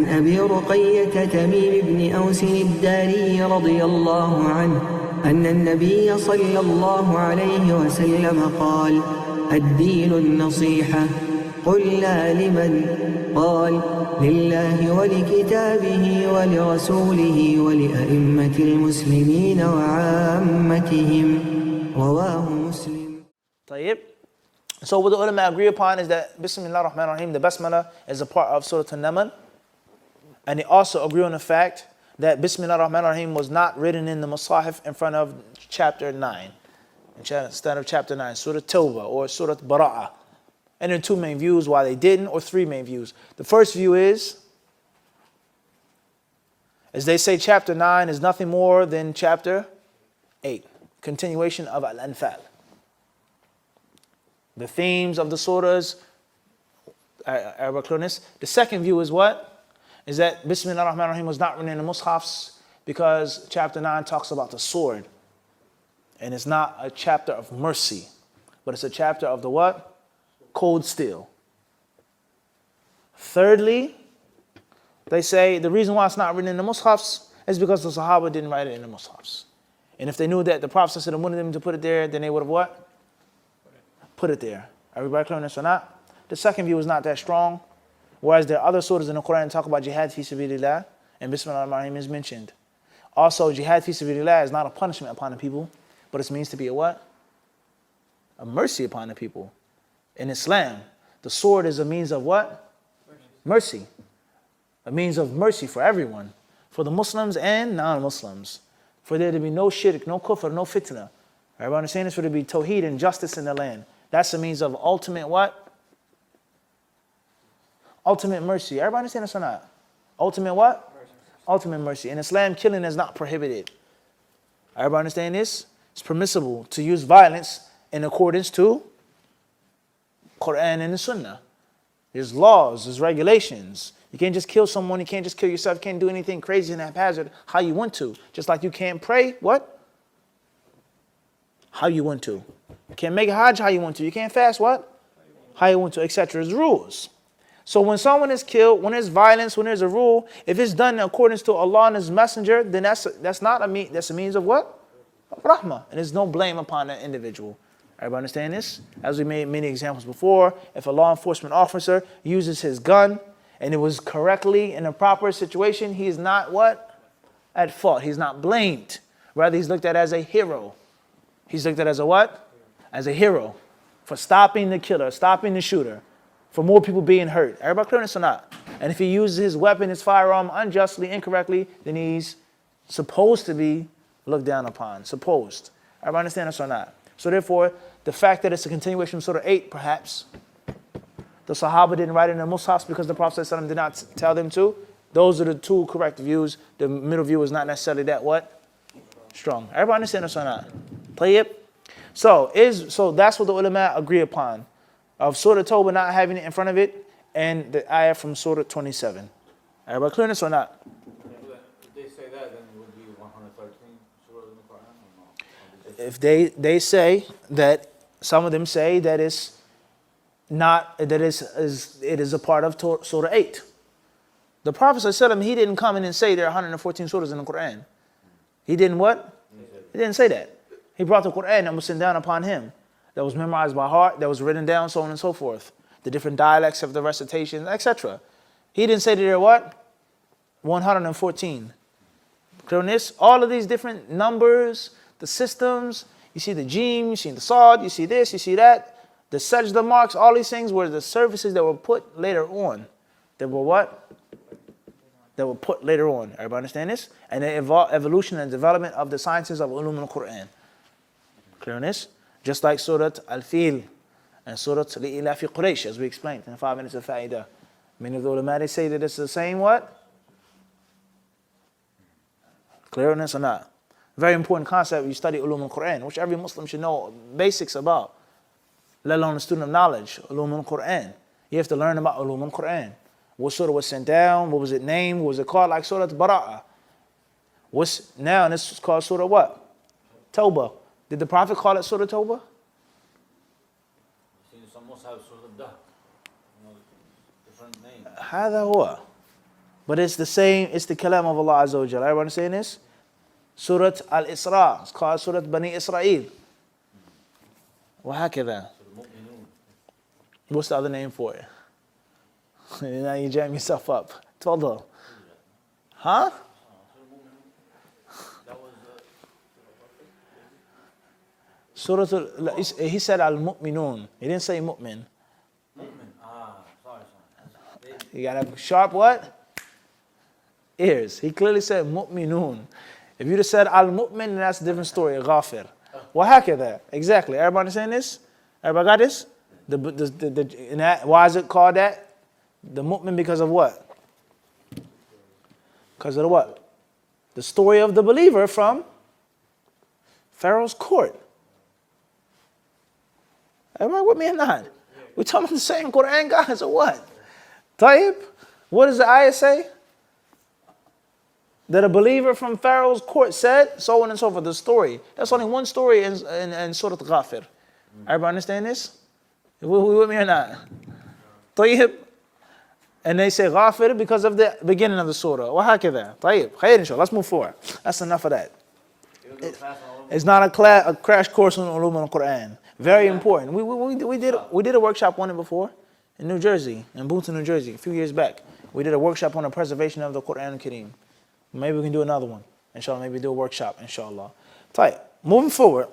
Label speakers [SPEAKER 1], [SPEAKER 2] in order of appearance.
[SPEAKER 1] عن أبي رقية تميم بن أوس الداري رضي الله عنه أن النبي صلى الله عليه وسلم قال: الدين النصيحة. قلنا: لمن؟ قال: لله ولكتابه ولرسوله ولأئمة المسلمين وعامتهم. رواه مسلم.
[SPEAKER 2] طيب. So what the ulama agree upon is that Bismillah ar-Rahman ar-Rahim, the Basmala, is a part of Surah An-Naml. And they also agree on the fact that Bismillah ar-Rahman ar-Rahim was not written in the Musahif in front of chapter 9. Instead of chapter 9, Surah Tawbah or Surah Bara'ah. And there are two main views why they didn't, or three main views. The first view is they say chapter 9 is nothing more than chapter 8. Continuation of Al-Anfal. The themes of the surahs, Arabic clearness. The second view is what? Is that Bismillah ar-Rahman ar-Rahim was not written in the Mus'hafs because chapter 9 talks about the sword. And it's not a chapter of mercy, but it's a chapter of the what? Cold steel. Thirdly, they say the reason why it's not written in the Mus'hafs is because the Sahaba didn't write it in the Mus'hafs. And if they knew that the Prophet wanted them to put it there, then they would have what? Put it there. Everybody clear on this or not? The second view is not that strong. Whereas there are other surahs in the Quran that talk about jihad fi sabilillah, and Bismillah ar-Rahman is mentioned. Also, jihad fi sabilillah is not a punishment upon the people, but it means to be a what? A mercy upon the people. In Islam, the sword is a means of what? Mercy. A means of mercy for everyone. For the Muslims and non-Muslims. For there to be no shirk, no kufr, no fitna. Everybody understand this? For there to be tawheed and justice in the land. That's a means of ultimate what? Ultimate mercy. Everybody understand this or not? Ultimate what? Mercy. Ultimate mercy. In Islam, killing is not prohibited. Everybody understand this? It's permissible to use violence in accordance to Quran and the Sunnah. There's laws, there's regulations. You can't just kill someone, you can't just kill yourself, you can't do anything crazy and haphazard how you want to. Just like you can't pray, what? How you want to. You can't make a hajj how you want to. You can't fast what? How you want to, etc. There's rules. So when someone is killed, when there's violence, when there's a rule, if it's done in accordance to Allah and His Messenger, then that's a means of what? Of rahmah. And there's no blame upon that individual. Everybody understand this? As we made many examples before, if a law enforcement officer uses his gun and it was correctly in a proper situation, he is not what? At fault. He's not blamed. Rather, he's looked at as a hero. He's looked at as a what? As a hero for stopping the killer, stopping the shooter, for more people being hurt. Everybody clear this or not? And if he uses his weapon, his firearm unjustly, incorrectly, then he's supposed to be looked down upon. Supposed. Everybody understand this or not? So therefore, the fact that it's a continuation of Surah 8, perhaps, the Sahaba didn't write it in the Mus'hafs because the Prophet ﷺ did not tell them to. Those are the two correct views. The middle view is not necessarily that what? Strong. Everybody understand this or not? Play it. So that's what the ulama agree upon. Of Surah Tawbah not having it in front of it, and the ayah from Surah 27. Everybody clear this or not?
[SPEAKER 3] If they say that, then it would be 113 surahs in the Quran or no?
[SPEAKER 2] If they say that, some of them say that it's not, that it is a part of Surah 8. The Prophet ﷺ, he didn't come in and say there are 114 surahs in the Quran. He didn't what? He didn't say that. He brought the Quran that was sent down upon him, that was memorized by heart, that was written down, so on and so forth. The different dialects of the recitation, etc. He didn't say that there are what? 114. Clear on this? All of these different numbers, the systems, you see the Jim, you see the Sod, you see this, you see that. The sajda marks, all these things were the services that were put later on. That were what? That were put later on. Everybody understand this? And the evolution and development of the sciences of ulum al-Quran. Clear on this? Just like Surah Al-Fil and Surah Li'ila fi Quraysh, as we explained in 5 minutes of Fa'idah. Many of the ulama, they say that it's the same what? Clear on this or not? Very important concept when you study ulum al-Quran, which every Muslim should know basics about, let alone a student of knowledge, ulum al-Quran. You have to learn about ulum al-Quran. What surah was sent down? What was it named? What was it called? Like Surah Bara'ah. Now this is called Surah what? Tawbah. Did the Prophet call it Surah Tawbah?
[SPEAKER 3] Some must have Surah Dah. Different names.
[SPEAKER 2] هذا هو. But it's the same, it's the kalam of Allah Azza wa Jalla. Everyone saying this? Surah Al-Isra. It's called Surah Bani Israel. وهكذا. What's the other name for it? Now you jam yourself up. تفضل. Huh? Surah, he said Al-Mu'minun. He didn't say Mu'min.
[SPEAKER 3] Sorry.
[SPEAKER 2] You got to have sharp what? Ears. He clearly said Mu'minun. If you'd have said Al-Mu'min, then that's a different story. Ghafir. وهكذا. Exactly. Everybody understand this? Everybody got this? Why is it called that? The Mu'min because of what? Because of the what? The story of the believer from Pharaoh's court. Everybody with me or not? We're talking about the same Quran, guys, or what? Tayyib? What does the ayah say? That a believer from Pharaoh's court said, so on and so forth, the story. That's only one story in Surah Ghafir. Everybody understand this? We with me or not? Tayyib? And they say Ghafir because of the beginning of the surah. وهكذا. Tayyib. Khair inshallah. Let's move forward. That's enough of that. It's not a crash course on ulum al-Quran. Very important. We did a workshop on it before in New Jersey, in Boonton, New Jersey, a few years back. We did a workshop on the preservation of the Quran al-Kareem. Maybe we can do another one. Inshallah, maybe do a workshop, inshallah. Moving forward.